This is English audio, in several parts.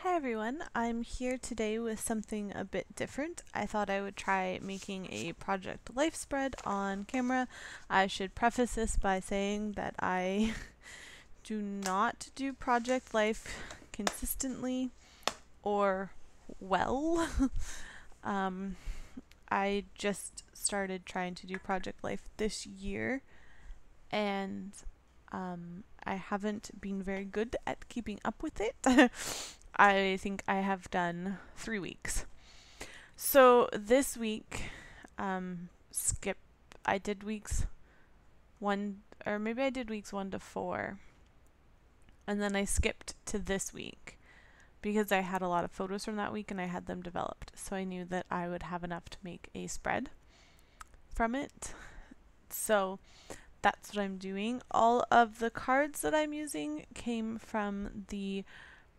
Hi everyone, I'm here today with something a bit different. I thought I would try making a Project Life spread on camera. I should preface this by saying that I do not do Project Life consistently or well. um, I just started trying to do Project Life this year and I haven't been very good at keeping up with it. I think I have done 3 weeks. So this week, skip. I did weeks one, or maybe I did weeks 1 to 4, and then I skipped to this week because I had a lot of photos from that week and I had them developed. So I knew that I would have enough to make a spread from it. So that's what I'm doing. All of the cards that I'm using came from the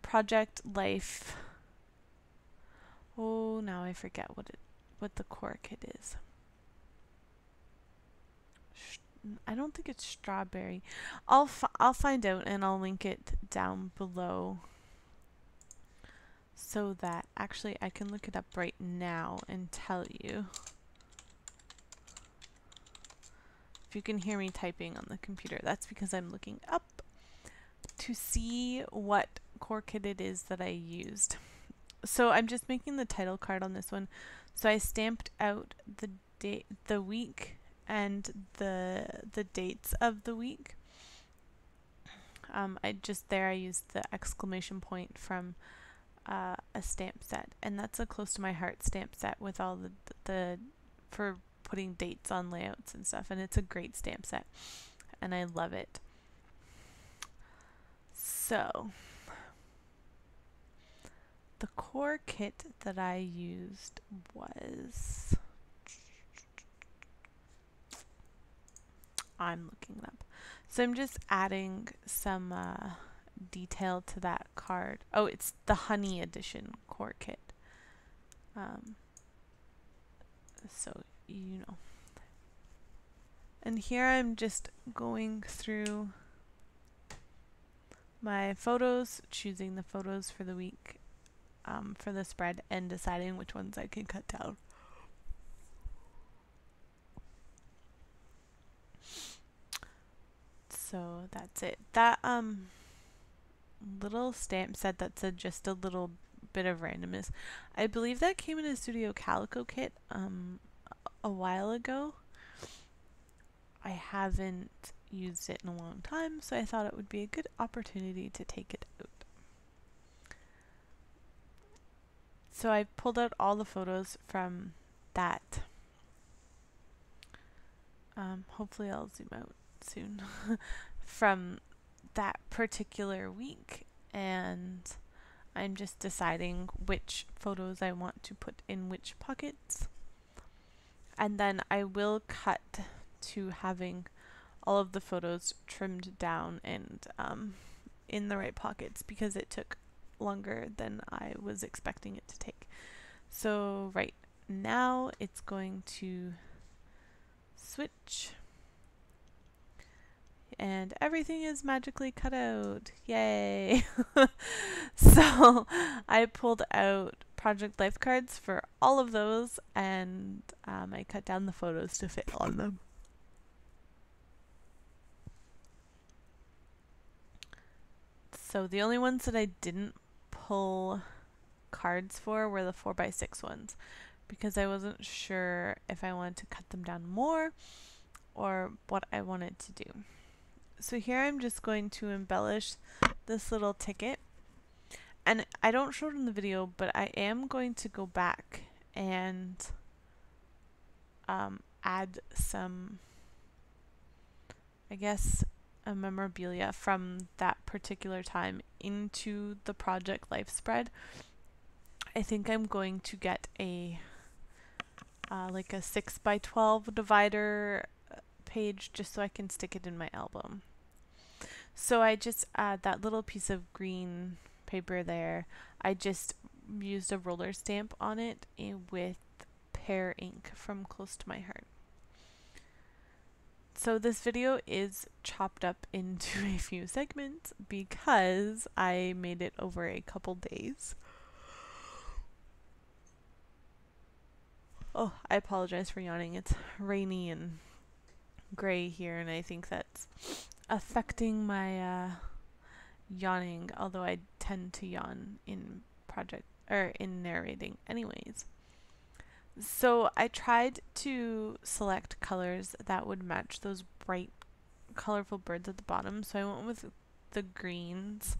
Project Life. Oh, now I forget what the core kit is. I don't think it's strawberry. I'll find out and I'll link it down below so that actually I can look it up right now and tell you. If you can hear me typing on the computer, that's because I'm looking up to see what core kit it is that I used. So I'm just making the title card on this one. So I stamped out the week and the dates of the week. I used the exclamation point from a stamp set, and that's a close to my heart stamp set with all the for putting dates on layouts and stuff, and it's a great stamp set, and I love it. So the core kit that I used was, I'm looking it up. So I'm just adding some detail to that card. Oh, it's the Honey Edition core kit. So, you know. And here I'm just going through my photos, choosing the photos for the week for the spread, and deciding which ones I can cut down. So that's it. That little stamp set that said just a little bit of randomness, I believe that came in a Studio Calico kit a while ago. I haven't used it in a long time, so I thought it would be a good opportunity to take it out. So I pulled out all the photos from that. Hopefully I'll zoom out soon. From that particular week, and I'm just deciding which photos I want to put in which pockets. And then I will cut to having all of the photos trimmed down and in the right pockets because it took longer than I was expecting it to take. So right now it's going to switch and everything is magically cut out. Yay! So I pulled out Project Life cards for all of those, and I cut down the photos to fit on them. So the only ones that I didn't pull cards for were the 4x6 ones because I wasn't sure if I wanted to cut them down more or what I wanted to do. So here I'm just going to embellish this little ticket, and I don't show it in the video, but I am going to go back and add some, I guess, a memorabilia from that particular time into the Project Life spread. I think I'm going to get a like a 6x12 divider page just so I can stick it in my album. So I just add that little piece of green paper there. I just used a roller stamp on it with pear ink from Close to My Heart. So this video is chopped up into a few segments because I made it over a couple days. Oh, I apologize for yawning. It's rainy and gray here, and I think that's affecting my yawning, although I tend to yawn in in narrating anyways. So I tried to select colors that would match those bright, colorful birds at the bottom. So I went with the greens.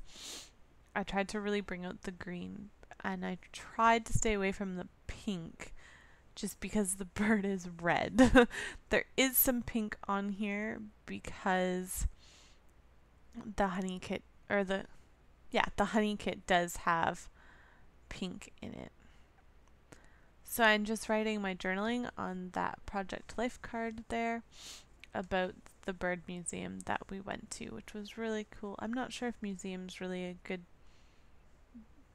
I tried to really bring out the green, and I tried to stay away from the pink just because the bird is red. There is some pink on here because the honey kit, the honey kit does have pink in it. So I'm just writing my journaling on that Project Life card there about the bird museum that we went to, which was really cool. I'm not sure if museum's really a good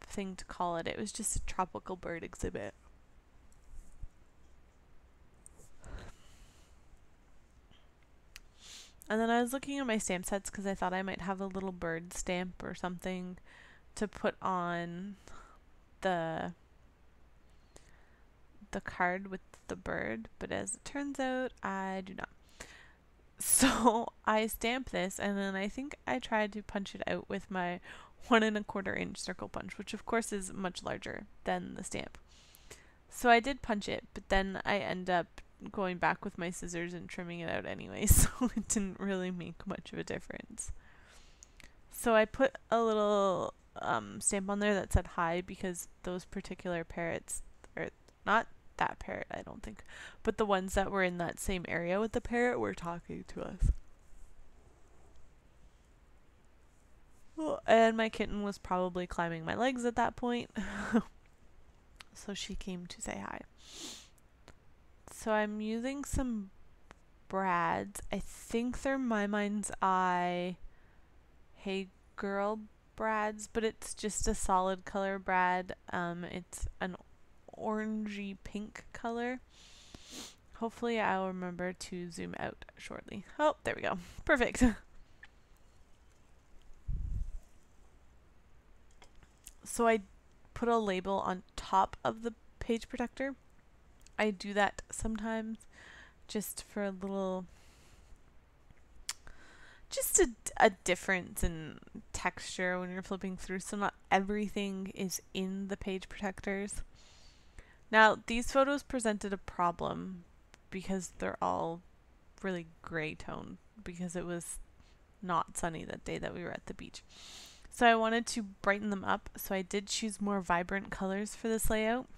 thing to call it. It was just a tropical bird exhibit. And then I was looking at my stamp sets because I thought I might have a little bird stamp or something to put on the card with the bird, but as it turns out, I do not. So I stamped this, and then I think I tried to punch it out with my 1 1/4 inch circle punch, which of course is much larger than the stamp. So I did punch it, but then I end up going back with my scissors and trimming it out anyway, so it didn't really make much of a difference. So I put a little stamp on there that said hi because those particular parrots, or not that parrot, I don't think, but the ones that were in that same area with the parrot were talking to us. Well, and my kitten was probably climbing my legs at that point, so she came to say hi. So I'm using some brads. I think they're My Mind's Eye Hey Girl brads, but it's just a solid color brad. It's an orangey pink color. Hopefully I'll remember to zoom out shortly. Oh, there we go. Perfect. So I put a label on top of the page protector. I do that sometimes just for a little, just a difference in texture when you're flipping through, so not everything is in the page protectors. Now, these photos presented a problem because they're all really gray tone because it was not sunny that day that we were at the beach. So I wanted to brighten them up, so I did choose more vibrant colors for this layout,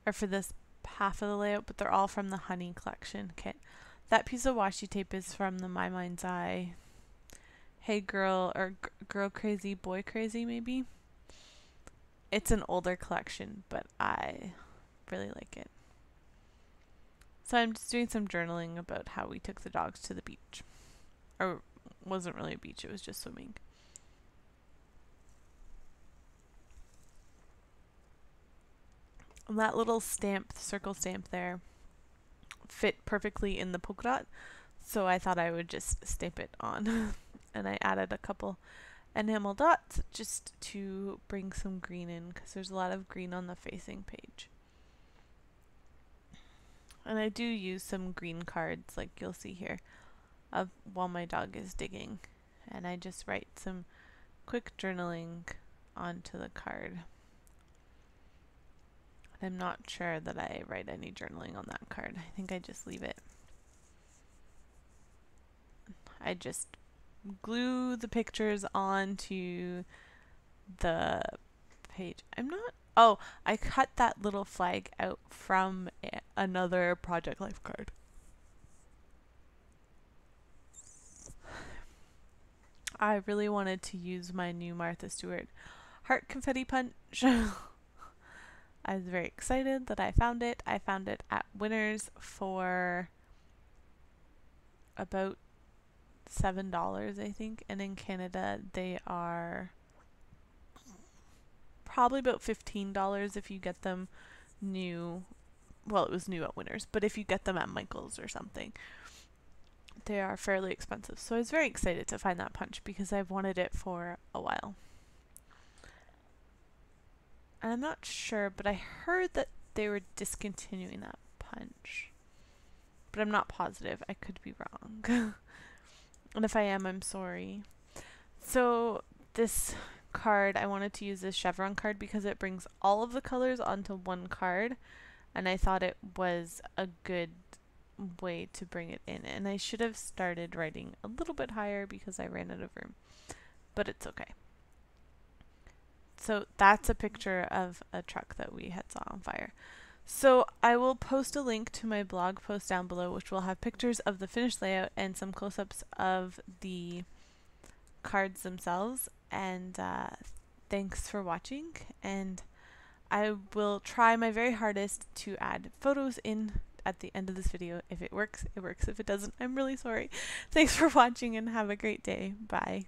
or for this half of the layout, but they're all from the Honey Collection kit. That piece of washi tape is from the My Mind's Eye Hey Girl, or Girl Crazy, Boy Crazy maybe. It's an older collection, but I really like it. So I'm just doing some journaling about how we took the dogs to the beach. Or wasn't really a beach, it was just swimming. And that little stamp, circle stamp there, fit perfectly in the polka dot, so I thought I would just stamp it on. And I added a couple enamel dots just to bring some green in because there's a lot of green on the facing page. And I do use some green cards like you'll see here while my dog is digging, and I just write some quick journaling onto the card. I'm not sure that I write any journaling on that card. I think I just leave it. I just glue the pictures onto the page. I cut that little flag out from another Project Life card. I really wanted to use my new Martha Stewart heart confetti punch. I was very excited that I found it. I found it at Winners for about $7, I think, and in Canada they are probably about $15 if you get them new. Well, it was new at Winners, but if you get them at Michael's or something. they are fairly expensive. So I was very excited to find that punch because I've wanted it for a while. And I'm not sure, but I heard that they were discontinuing that punch. But I'm not positive. I could be wrong. And if I am, I'm sorry. So this card, I wanted to use this chevron card because it brings all of the colors onto one card, and I thought it was a good way to bring it in. And I should have started writing a little bit higher because I ran out of room, but it's okay. So that's a picture of a truck that we had saw on fire. So I will post a link to my blog post down below, which will have pictures of the finished layout and some close-ups of the cards themselves. And thanks for watching, and I will try my very hardest to add photos in at the end of this video. If it works, it works. If it doesn't, I'm really sorry. Thanks for watching and have a great day. Bye.